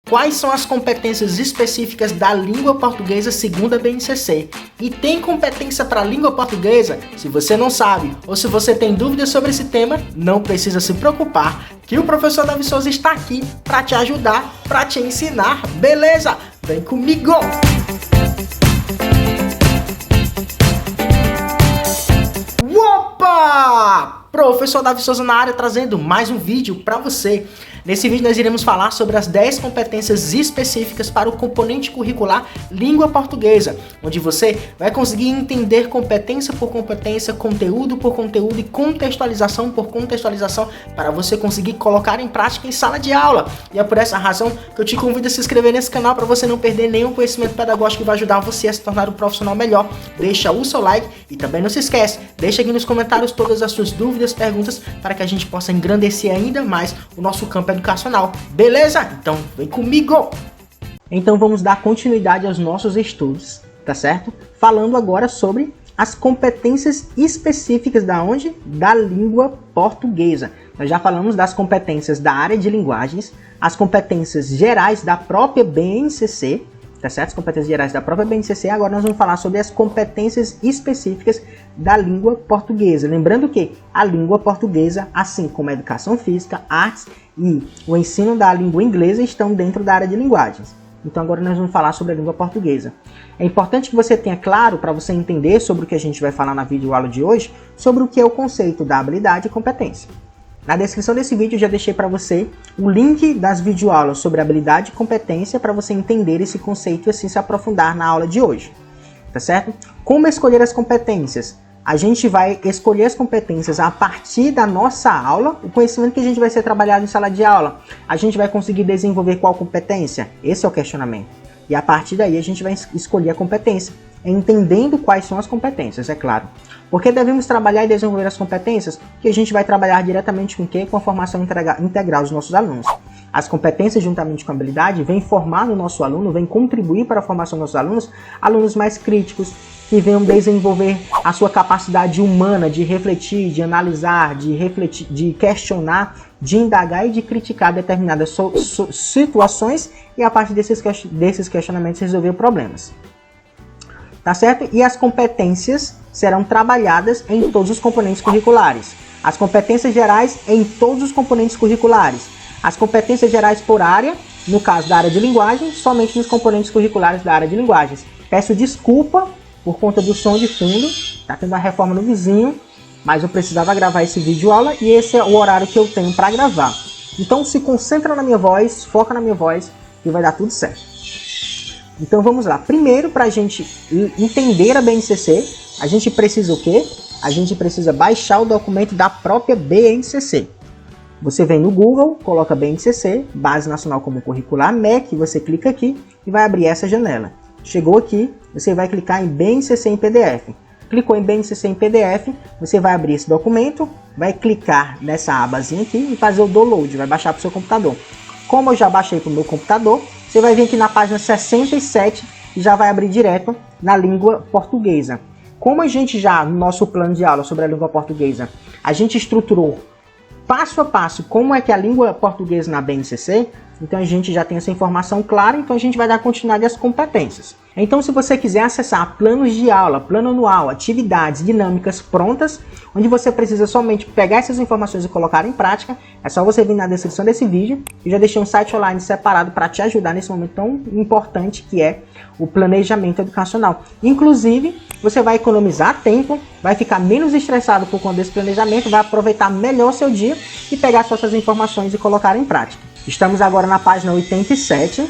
Quais são as competências específicas da língua portuguesa segundo a BNCC? E tem competência para a língua portuguesa? Se você não sabe ou se você tem dúvidas sobre esse tema, não precisa se preocupar, que o professor Davi Souza está aqui para te ajudar, para te ensinar, beleza? Vem comigo! Opa! Professor Davi Souza na área, trazendo mais um vídeo para você. Nesse vídeo nós iremos falar sobre as 10 competências específicas para o componente curricular Língua Portuguesa, onde você vai conseguir entender competência por competência, conteúdo por conteúdo e contextualização por contextualização para você conseguir colocar em prática em sala de aula. E é por essa razão que eu te convido a se inscrever nesse canal para você não perder nenhum conhecimento pedagógico que vai ajudar você a se tornar um profissional melhor. Deixa o seu like e também não se esquece, deixa aqui nos comentários todas as suas dúvidas, perguntas, para que a gente possa engrandecer ainda mais o nosso campo educacional, beleza? Então vem comigo! Então vamos dar continuidade aos nossos estudos, tá certo? Falando agora sobre as competências específicas da onde? Da língua portuguesa. Nós já falamos das competências da área de linguagens, as competências gerais da própria BNCC, tá certo? As competências gerais da própria BNCC. Agora nós vamos falar sobre as competências específicas da língua portuguesa. Lembrando que a língua portuguesa, assim como a educação física, artes e o ensino da língua inglesa estão dentro da área de linguagens. Então agora nós vamos falar sobre a língua portuguesa. É importante que você tenha claro, para você entender sobre o que a gente vai falar na videoaula de hoje, sobre o que é o conceito da habilidade e competência. Na descrição desse vídeo eu já deixei para você o link das videoaulas sobre habilidade e competência para você entender esse conceito e assim se aprofundar na aula de hoje. Tá certo? Como escolher as competências? A gente vai escolher as competências a partir da nossa aula, o conhecimento que a gente vai ser trabalhado em sala de aula. A gente vai conseguir desenvolver qual competência? Esse é o questionamento. E a partir daí a gente vai escolher a competência, entendendo quais são as competências, é claro. Porque devemos trabalhar e desenvolver as competências que a gente vai trabalhar diretamente com o quê? Com a formação integral dos nossos alunos. As competências, juntamente com a habilidade, vêm formar no nosso aluno, vêm contribuir para a formação dos nossos alunos, alunos mais críticos, que venham desenvolver a sua capacidade humana de refletir, de analisar, de questionar, de indagar e de criticar determinadas situações e a partir desses questionamentos resolver problemas. Tá certo? E as competências serão trabalhadas em todos os componentes curriculares. As competências gerais em todos os componentes curriculares. As competências gerais por área, no caso da área de linguagem, somente nos componentes curriculares da área de linguagens. Peço desculpa por conta do som de fundo, tá tendo uma reforma no vizinho, mas eu precisava gravar esse vídeo aula e esse é o horário que eu tenho para gravar. Então se concentra na minha voz, foca na minha voz e vai dar tudo certo. Então vamos lá. Primeiro, para a gente entender a BNCC, a gente precisa o quê? A gente precisa baixar o documento da própria BNCC. Você vem no Google, coloca BNCC, Base Nacional Comum Curricular, MEC, você clica aqui e vai abrir essa janela. Chegou aqui, você vai clicar em BNCC em PDF. Clicou em BNCC em PDF, você vai abrir esse documento, vai clicar nessa abazinha aqui e fazer o download, vai baixar para o seu computador. Como eu já baixei para o meu computador, você vai vir aqui na página 67 e já vai abrir direto na língua portuguesa. Como a gente já, no nosso plano de aula sobre a língua portuguesa, a gente estruturou passo a passo como é que é a língua portuguesa na BNCC, então a gente já tem essa informação clara, então a gente vai dar continuidade às competências. Então se você quiser acessar planos de aula, plano anual, atividades, dinâmicas prontas, onde você precisa somente pegar essas informações e colocar em prática, é só você vir na descrição desse vídeo. Eu já deixei um site online separado para te ajudar nesse momento tão importante que é o planejamento educacional. Inclusive, você vai economizar tempo, vai ficar menos estressado por conta desse planejamento, vai aproveitar melhor o seu dia e pegar suas essas informações e colocar em prática. Estamos agora na página 87,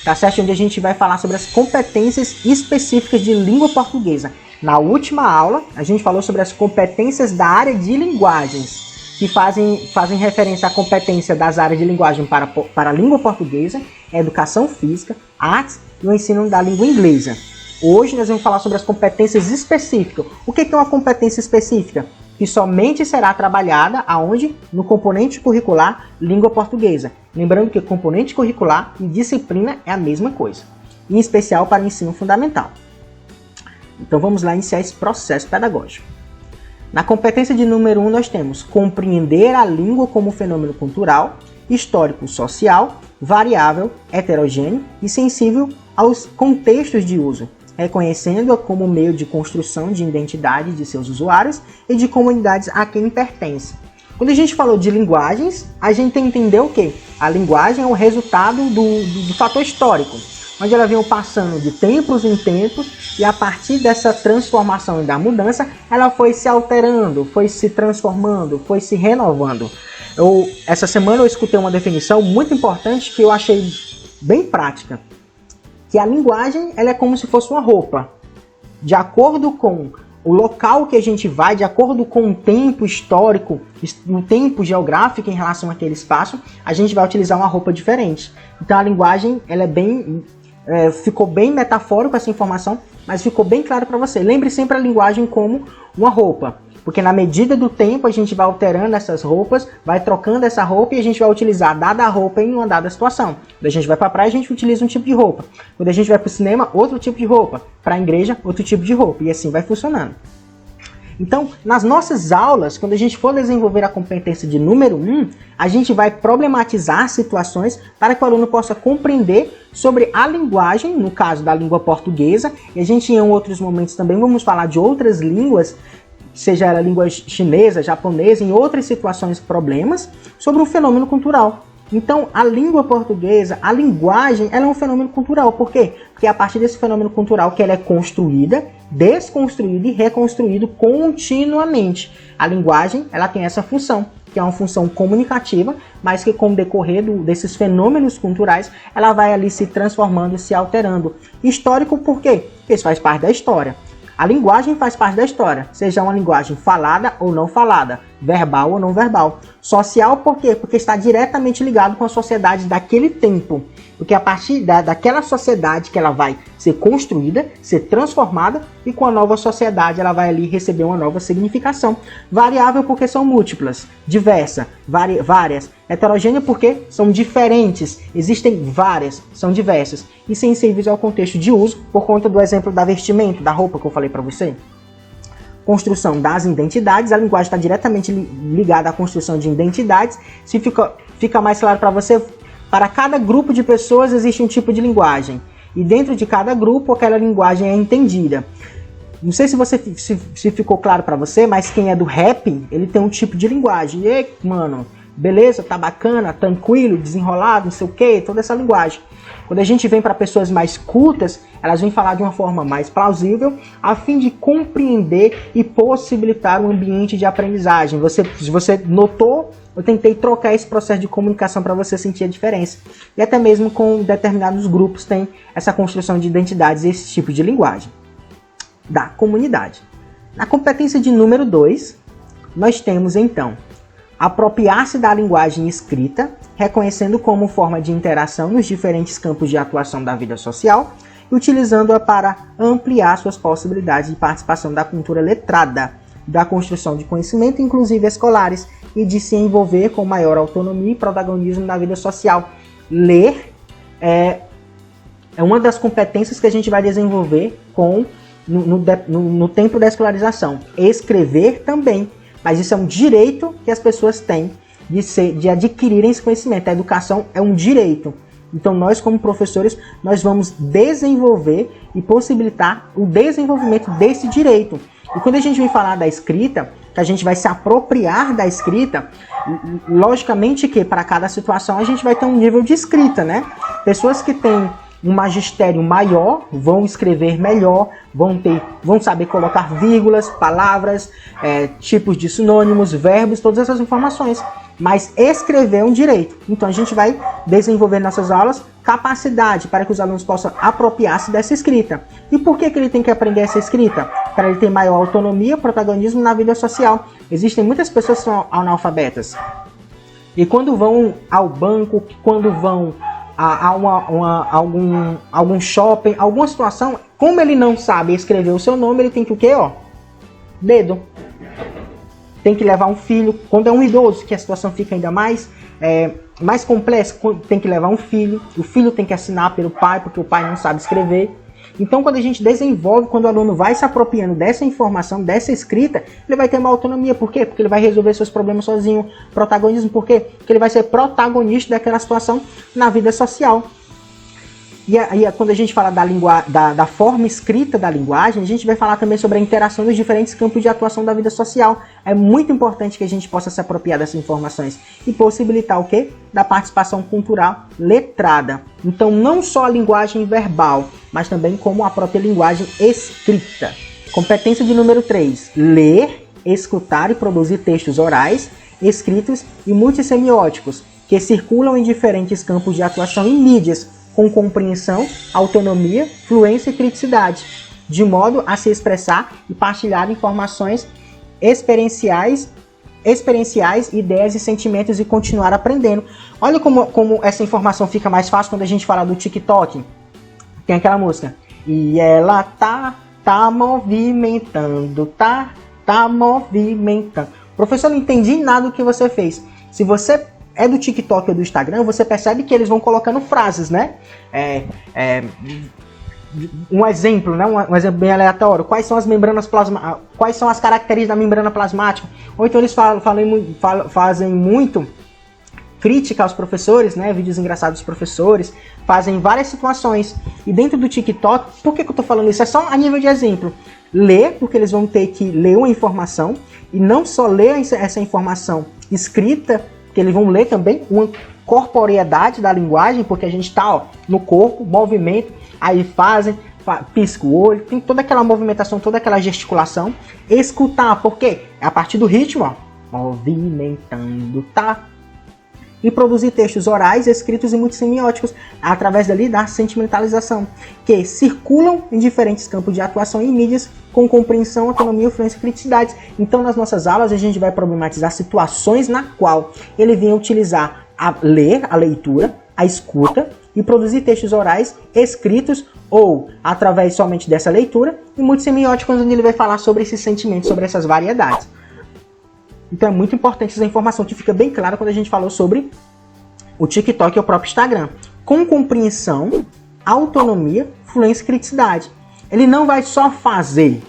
tá certo? Onde a gente vai falar sobre as competências específicas de língua portuguesa. Na última aula, a gente falou sobre as competências da área de linguagens, que fazem referência à competência das áreas de linguagem para a língua portuguesa, a educação física, artes e o ensino da língua inglesa. Hoje nós vamos falar sobre as competências específicas. O que é uma competência específica? Que somente será trabalhada aonde? No componente curricular língua portuguesa. Lembrando que componente curricular e disciplina é a mesma coisa, em especial para o ensino fundamental. Então vamos lá iniciar esse processo pedagógico. Na competência de número 1 nós temos compreender a língua como fenômeno cultural, histórico-social, variável, heterogêneo e sensível aos contextos de uso, reconhecendo-a como meio de construção de identidade de seus usuários e de comunidades a quem pertence. Quando a gente falou de linguagens, a gente entendeu o quê? A linguagem é o resultado do fator histórico, onde ela veio passando de tempos em tempos e a partir dessa transformação e da mudança, ela foi se alterando, foi se transformando, foi se renovando. Essa semana eu escutei uma definição muito importante que eu achei bem prática, que a linguagem ela é como se fosse uma roupa. De acordo com o local que a gente vai, de acordo com o tempo histórico, o tempo geográfico em relação àquele espaço, a gente vai utilizar uma roupa diferente. Então a linguagem ela ficou bem metafórico essa informação, mas ficou bem claro para você. Lembre sempre a linguagem como uma roupa, porque na medida do tempo a gente vai alterando essas roupas, vai trocando essa roupa e a gente vai utilizar dada roupa em uma dada situação. Quando a gente vai para a praia, a gente utiliza um tipo de roupa. Quando a gente vai para o cinema, outro tipo de roupa. Para a igreja, outro tipo de roupa. E assim vai funcionando. Então, nas nossas aulas, quando a gente for desenvolver a competência de número 1, a gente vai problematizar situações para que o aluno possa compreender sobre a linguagem, no caso da língua portuguesa, e a gente em outros momentos também vamos falar de outras línguas, seja ela língua chinesa, japonesa, em outras situações, problemas, sobre um fenômeno cultural. Então, a língua portuguesa, a linguagem, ela é um fenômeno cultural. Por quê? Porque é a partir desse fenômeno cultural que ela é construída, desconstruída e reconstruída continuamente. A linguagem, ela tem essa função, que é uma função comunicativa, mas que com o decorrer desses fenômenos culturais, ela vai ali se transformando, se alterando. Histórico por quê? Porque isso faz parte da história. A linguagem faz parte da história, seja uma linguagem falada ou não falada, verbal ou não verbal. Social por quê? Porque está diretamente ligado com a sociedade daquele tempo. Porque a partir daquela sociedade que ela vai ser construída, ser transformada, e com a nova sociedade ela vai ali receber uma nova significação. Variável porque são múltiplas, diversa, várias. Heterogênea porque são diferentes, existem várias, são diversas. E sensíveis ao contexto de uso, por conta do exemplo da vestimenta, da roupa que eu falei para você. Construção das identidades, a linguagem está diretamente ligada à construção de identidades. Se fica mais claro para você, para cada grupo de pessoas existe um tipo de linguagem. E dentro de cada grupo, aquela linguagem é entendida. Não sei se ficou claro para você, mas quem é do rap, ele tem um tipo de linguagem. E mano, beleza, tá bacana, tranquilo, desenrolado, não sei o que, toda essa linguagem. Quando a gente vem para pessoas mais cultas, elas vêm falar de uma forma mais plausível, a fim de compreender e possibilitar um ambiente de aprendizagem. Se você notou, eu tentei trocar esse processo de comunicação para você sentir a diferença. E até mesmo com determinados grupos tem essa construção de identidades e esse tipo de linguagem da comunidade. Na competência de número 2, nós temos então apropriar-se da linguagem escrita, reconhecendo como forma de interação nos diferentes campos de atuação da vida social e utilizando-a para ampliar suas possibilidades de participação da cultura letrada, da construção de conhecimento, inclusive escolares, e de se envolver com maior autonomia e protagonismo na vida social. Ler é uma das competências que a gente vai desenvolver no tempo da escolarização. Escrever também, mas isso é um direito que as pessoas têm de adquirirem esse conhecimento. A educação é um direito. Então nós, como professores, nós vamos desenvolver e possibilitar o desenvolvimento desse direito. E quando a gente vem falar da escrita, que a gente vai se apropriar da escrita, logicamente que para cada situação a gente vai ter um nível de escrita, né? Pessoas que têm um magistério maior vão escrever melhor, vão saber colocar vírgulas, palavras, tipos de sinônimos, verbos, todas essas informações. Mas escrever é um direito. Então a gente vai desenvolver nessas aulas capacidade para que os alunos possam apropriar-se dessa escrita. E por que ele tem que aprender essa escrita? Para ele ter maior autonomia, protagonismo na vida social. Existem muitas pessoas que são analfabetas. E quando vão ao banco, quando vão a algum shopping, alguma situação, como ele não sabe escrever o seu nome, ele tem que o quê? Dedo. Tem que levar um filho. Quando é um idoso, que a situação fica ainda mais complexa, tem que levar um filho. O filho tem que assinar pelo pai, porque o pai não sabe escrever. Então, quando a gente desenvolve, quando o aluno vai se apropriando dessa informação, dessa escrita, ele vai ter uma autonomia. Por quê? Porque ele vai resolver seus problemas sozinho. Protagonismo, por quê? Porque ele vai ser protagonista daquela situação na vida social. E aí, quando a gente fala da forma escrita da linguagem, a gente vai falar também sobre a interação dos diferentes campos de atuação da vida social. É muito importante que a gente possa se apropriar dessas informações e possibilitar o quê? Da participação cultural letrada. Então, não só a linguagem verbal, mas também como a própria linguagem escrita. Competência de número 3. Ler, escutar e produzir textos orais, escritos e multissemióticos, que circulam em diferentes campos de atuação em mídias, com compreensão, autonomia, fluência e criticidade, de modo a se expressar e partilhar informações experienciais, ideias e sentimentos e continuar aprendendo. Olha como essa informação fica mais fácil quando a gente fala do TikTok. Tem aquela música. E ela tá movimentando, tá movimentando. Professor, não entendi nada do que você fez. Se você é do TikTok ou do Instagram, você percebe que eles vão colocando frases, né? Um exemplo, né? Um exemplo bem aleatório. Quais são as membranas plasmáticas? Quais são as características da membrana plasmática? Ou então eles fazem muito crítica aos professores, né? Vídeos engraçados dos professores, fazem várias situações. E dentro do TikTok, por que eu tô falando isso? É só a nível de exemplo. Ler, porque eles vão ter que ler uma informação, e não só ler essa informação escrita, que eles vão ler também uma corporeidade da linguagem, porque a gente está no corpo, movimento, aí pisca o olho, tem toda aquela movimentação, toda aquela gesticulação. Escutar, porque é a partir do ritmo, ó, movimentando, tá? E produzir textos orais, escritos e multissemióticos, através dali da sentimentalização, que circulam em diferentes campos de atuação em mídias, com compreensão, autonomia, fluência e criticidade. Então, nas nossas aulas, a gente vai problematizar situações na qual ele vinha utilizar a leitura, a escuta, e produzir textos orais, escritos, ou através somente dessa leitura, e multissemióticos, onde ele vai falar sobre esses sentimentos, sobre essas variedades. Então é muito importante essa informação que fica bem clara quando a gente falou sobre o TikTok e o próprio Instagram. Com compreensão, autonomia, fluência e criticidade. Ele não vai só fazer,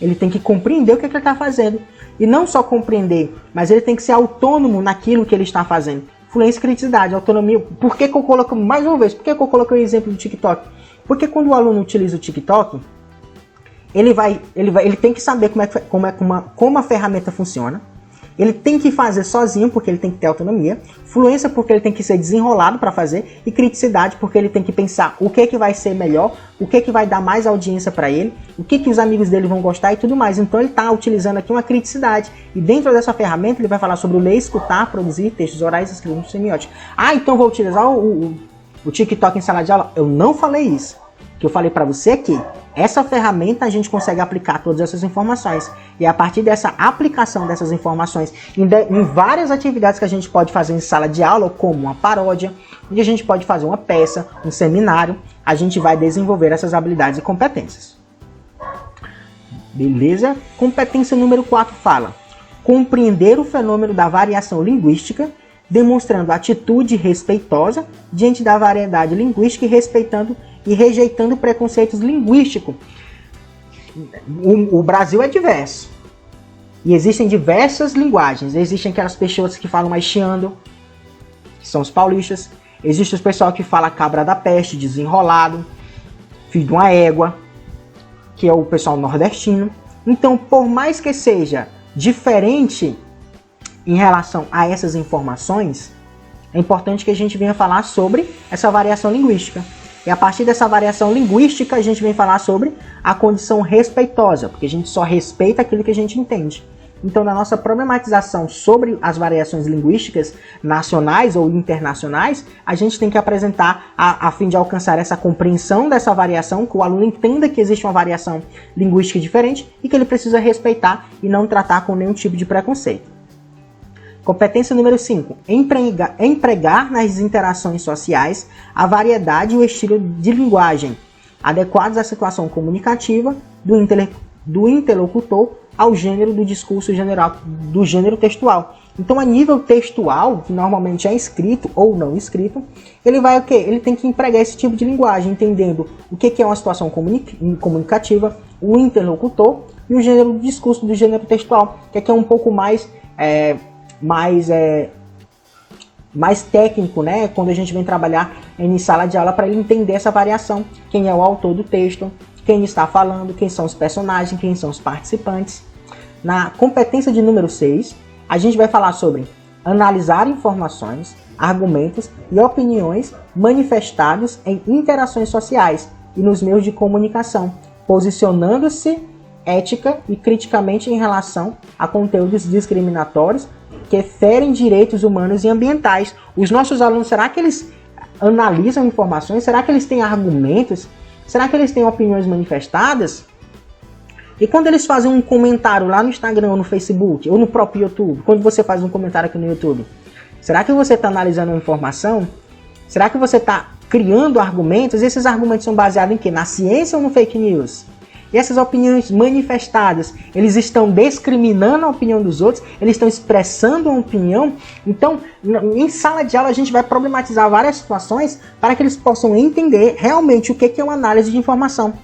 ele tem que compreender o que ele está fazendo. E não só compreender, mas ele tem que ser autônomo naquilo que ele está fazendo. Fluência e criticidade, autonomia. Por que eu coloco, mais uma vez, por que eu coloquei o exemplo do TikTok? Porque quando o aluno utiliza o TikTok, ele tem que saber como a ferramenta funciona. Ele tem que fazer sozinho, porque ele tem que ter autonomia. Fluência, porque ele tem que ser desenrolado para fazer. E criticidade, porque ele tem que pensar o que vai ser melhor, o que vai dar mais audiência para ele, o que os amigos dele vão gostar e tudo mais. Então ele está utilizando aqui uma criticidade. E dentro dessa ferramenta ele vai falar sobre o ler, escutar, produzir textos orais, escritos semióticos. Ah, então vou utilizar o TikTok em sala de aula? Eu não falei isso. O que eu falei para você é que essa ferramenta a gente consegue aplicar todas essas informações. E a partir dessa aplicação dessas informações em várias atividades que a gente pode fazer em sala de aula, como uma paródia, onde a gente pode fazer uma peça, um seminário, a gente vai desenvolver essas habilidades e competências. Beleza? Competência número 4 fala: compreender o fenômeno da variação linguística, demonstrando atitude respeitosa diante da variedade linguística e respeitando e rejeitando preconceitos linguísticos. O Brasil é diverso. E existem diversas linguagens. Existem aquelas pessoas que falam mais chiando, que são os paulistas. Existe o pessoal que fala cabra da peste, desenrolado, filho de uma égua, que é o pessoal nordestino. Então, por mais que seja diferente em relação a essas informações, é importante que a gente venha falar sobre essa variação linguística. E a partir dessa variação linguística, a gente vem falar sobre a condição respeitosa, porque a gente só respeita aquilo que a gente entende. Então, na nossa problematização sobre as variações linguísticas nacionais ou internacionais, a gente tem que apresentar, a fim de alcançar essa compreensão dessa variação, que o aluno entenda que existe uma variação linguística diferente e que ele precisa respeitar e não tratar com nenhum tipo de preconceito. Competência número 5. Empregar nas interações sociais a variedade e o estilo de linguagem adequados à situação comunicativa do interlocutor ao gênero do discurso general, do gênero textual. Então, a nível textual, que normalmente é escrito ou não escrito, ele vai o quê? Ele tem que empregar esse tipo de linguagem, entendendo o que é uma situação comunicativa, o interlocutor e o gênero do discurso, do gênero textual, que aqui é um pouco mais técnico, né? Quando a gente vem trabalhar em sala de aula, para ele entender essa variação. Quem é o autor do texto, quem está falando, quem são os personagens, quem são os participantes. Na competência de número 6, a gente vai falar sobre analisar informações, argumentos e opiniões manifestados em interações sociais e nos meios de comunicação, posicionando-se ética e criticamente em relação a conteúdos discriminatórios que ferem direitos humanos e ambientais. Os nossos alunos, será que eles analisam informações? Será que eles têm argumentos? Será que eles têm opiniões manifestadas? E quando eles fazem um comentário lá no Instagram ou no Facebook, ou no próprio YouTube, quando você faz um comentário aqui no YouTube, será que você está analisando a informação? Será que você está criando argumentos? Esses argumentos são baseados em quê? Na ciência ou no fake news? E essas opiniões manifestadas, eles estão discriminando a opinião dos outros, eles estão expressando uma opinião. Então, em sala de aula, a gente vai problematizar várias situações para que eles possam entender realmente o que é uma análise de informação.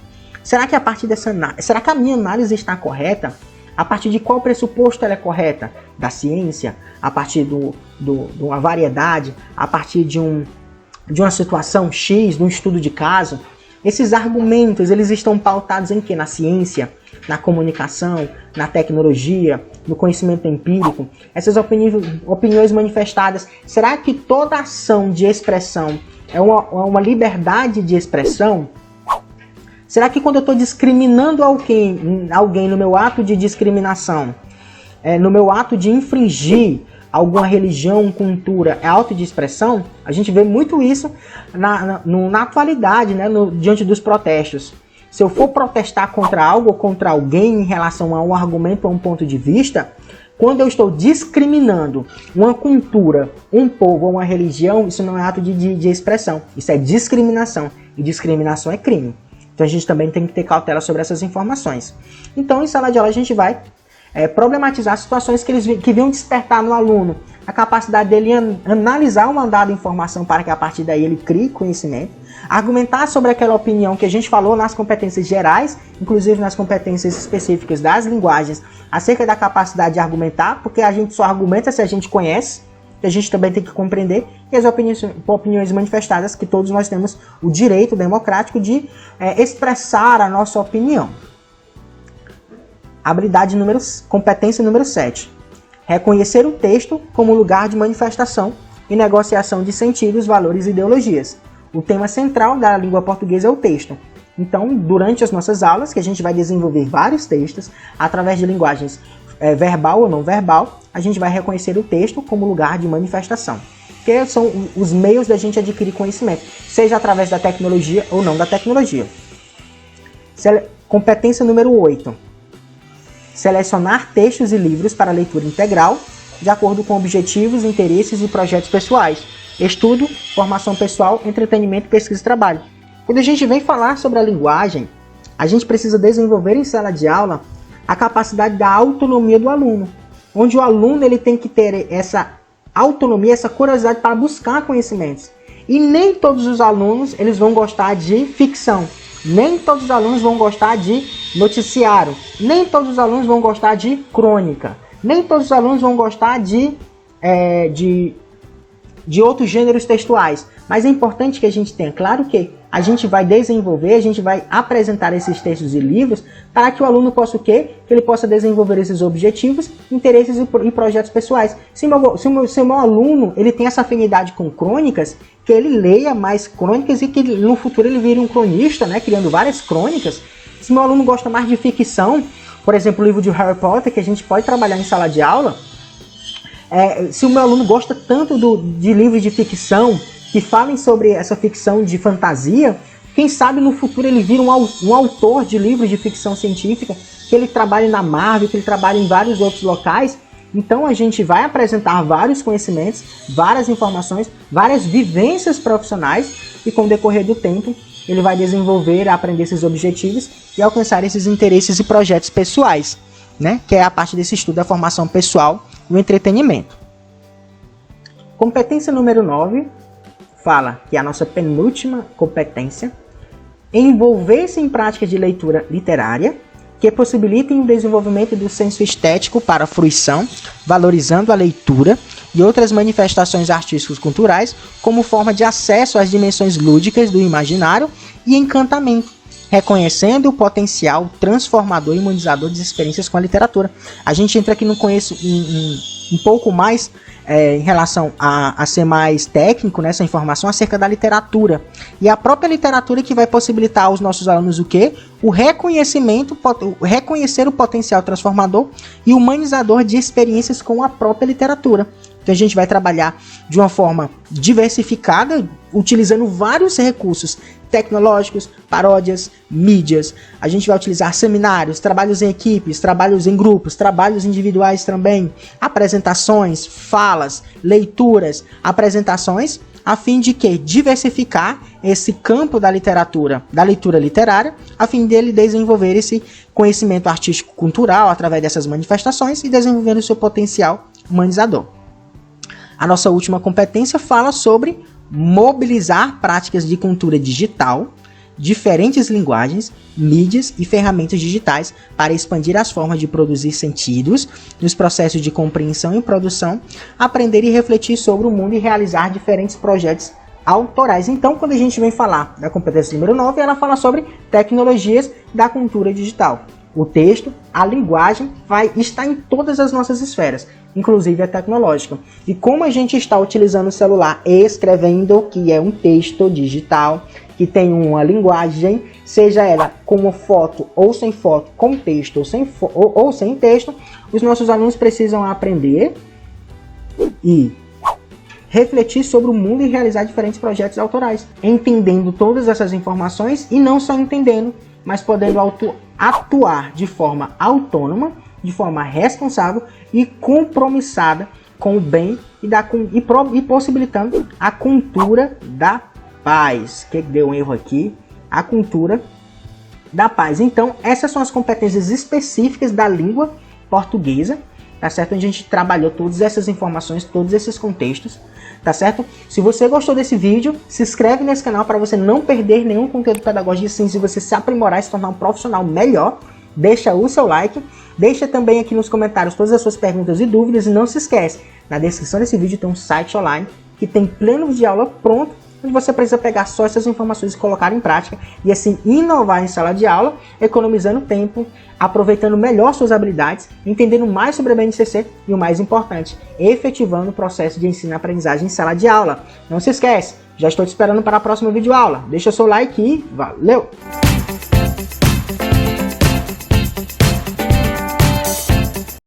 Será que a partir dessa análise, será que a minha análise está correta? A partir de qual pressuposto ela é correta? Da ciência? A partir de uma variedade? A partir de uma situação X, de um estudo de caso? Esses argumentos, eles estão pautados em quê? Na ciência, na comunicação, na tecnologia, no conhecimento empírico. Essas opiniões manifestadas, será que toda ação de expressão é uma liberdade de expressão? Será que quando eu estou discriminando alguém no meu ato de discriminação, no meu ato de infringir alguma religião, cultura, é auto de expressão? A gente vê muito isso na atualidade, né, diante dos protestos. Se eu for protestar contra algo ou contra alguém em relação a um argumento ou um ponto de vista, quando eu estou discriminando uma cultura, um povo ou uma religião, isso não é ato de expressão, isso é discriminação. E discriminação é crime. Então a gente também tem que ter cautela sobre essas informações. Então em sala de aula a gente vai problematizar situações que venham despertar no aluno a capacidade dele analisar uma dada informação para que a partir daí ele crie conhecimento, argumentar sobre aquela opinião que a gente falou nas competências gerais, inclusive nas competências específicas das linguagens, acerca da capacidade de argumentar, porque a gente só argumenta se a gente conhece, que a gente também tem que compreender, e as opiniões manifestadas, que todos nós temos o direito democrático de expressar a nossa opinião. Competência número 7. Reconhecer o texto como lugar de manifestação e negociação de sentidos, valores e ideologias. O tema central da língua portuguesa é o texto. Então, durante as nossas aulas, que a gente vai desenvolver vários textos, através de linguagens verbal ou não verbal, a gente vai reconhecer o texto como lugar de manifestação. Que são os meios da gente adquirir conhecimento, seja através da tecnologia ou não da tecnologia. Competência número 8. Selecionar textos e livros para leitura integral, de acordo com objetivos, interesses e projetos pessoais. Estudo, formação pessoal, entretenimento, pesquisa e trabalho. Quando a gente vem falar sobre a linguagem, a gente precisa desenvolver em sala de aula a capacidade da autonomia do aluno, onde o aluno ele tem que ter essa autonomia, essa curiosidade para buscar conhecimentos. E nem todos os alunos eles vão gostar de ficção. Nem todos os alunos vão gostar de noticiário. Nem todos os alunos vão gostar de crônica. Nem todos os alunos vão gostar de outros gêneros textuais. Mas é importante que a gente tenha claro que a gente vai desenvolver, a gente vai apresentar esses textos e livros para que o aluno possa o quê? Que ele possa desenvolver esses objetivos, interesses e projetos pessoais. Se o meu aluno ele tem essa afinidade com crônicas, que ele leia mais crônicas e que no futuro ele vire um cronista, né, criando várias crônicas. Se meu aluno gosta mais de ficção, por exemplo, o livro de Harry Potter, que a gente pode trabalhar em sala de aula, se o meu aluno gosta tanto de livros de ficção, que falem sobre essa ficção de fantasia, quem sabe no futuro ele vira um autor de livros de ficção científica, que ele trabalhe na Marvel, que ele trabalhe em vários outros locais. Então a gente vai apresentar vários conhecimentos, várias informações, várias vivências profissionais e com o decorrer do tempo ele vai desenvolver, aprender esses objetivos e alcançar esses interesses e projetos pessoais, né? Que é a parte desse estudo da formação pessoal e o entretenimento. Competência número 9 fala que é a nossa penúltima competência, envolver-se em práticas de leitura literária que possibilitem o desenvolvimento do senso estético para a fruição, valorizando a leitura e outras manifestações artísticas culturais como forma de acesso às dimensões lúdicas do imaginário e encantamento, reconhecendo o potencial transformador e imunizador das experiências com a literatura. A gente entra aqui no conheço um pouco mais em relação a ser mais técnico nessa informação acerca da literatura. E a própria literatura que vai possibilitar aos nossos alunos o quê? O reconhecimento, reconhecer o potencial transformador e humanizador de experiências com a própria literatura. Então a gente vai trabalhar de uma forma diversificada, utilizando vários recursos tecnológicos, paródias, mídias. A gente vai utilizar seminários, trabalhos em equipes, trabalhos em grupos, trabalhos individuais também, apresentações, falas, leituras, apresentações, a fim de que diversificar esse campo da literatura, da leitura literária, a fim dele desenvolver esse conhecimento artístico-cultural através dessas manifestações e desenvolver o seu potencial humanizador. A nossa última competência fala sobre mobilizar práticas de cultura digital, diferentes linguagens, mídias e ferramentas digitais para expandir as formas de produzir sentidos nos processos de compreensão e produção, aprender e refletir sobre o mundo e realizar diferentes projetos autorais. Então, quando a gente vem falar da competência número 9, ela fala sobre tecnologias da cultura digital. O texto, a linguagem vai estar em todas as nossas esferas, inclusive a tecnológica. E como a gente está utilizando o celular escrevendo, que é um texto digital, que tem uma linguagem, seja ela com foto ou sem foto, com texto ou sem texto, os nossos alunos precisam aprender e refletir sobre o mundo e realizar diferentes projetos autorais, entendendo todas essas informações e não só entendendo, mas podendo atuar de forma autônoma, de forma responsável e compromissada com o bem e possibilitando a cultura da paz. Que deu um erro aqui? A cultura da paz. Então, essas são as competências específicas da língua portuguesa, tá certo? A gente trabalhou todas essas informações, todos esses contextos, tá certo? Se você gostou desse vídeo, se inscreve nesse canal para você não perder nenhum conteúdo pedagógico, assim, se você se aprimorar e se tornar um profissional melhor, deixa o seu like, deixa também aqui nos comentários todas as suas perguntas e dúvidas e não se esquece, na descrição desse vídeo tem um site online que tem planos de aula pronto, onde você precisa pegar só essas informações e colocar em prática e assim inovar em sala de aula, economizando tempo, aproveitando melhor suas habilidades, entendendo mais sobre a BNCC e o mais importante, efetivando o processo de ensino-aprendizagem em sala de aula. Não se esquece, já estou te esperando para a próxima videoaula. Deixa o seu like e valeu!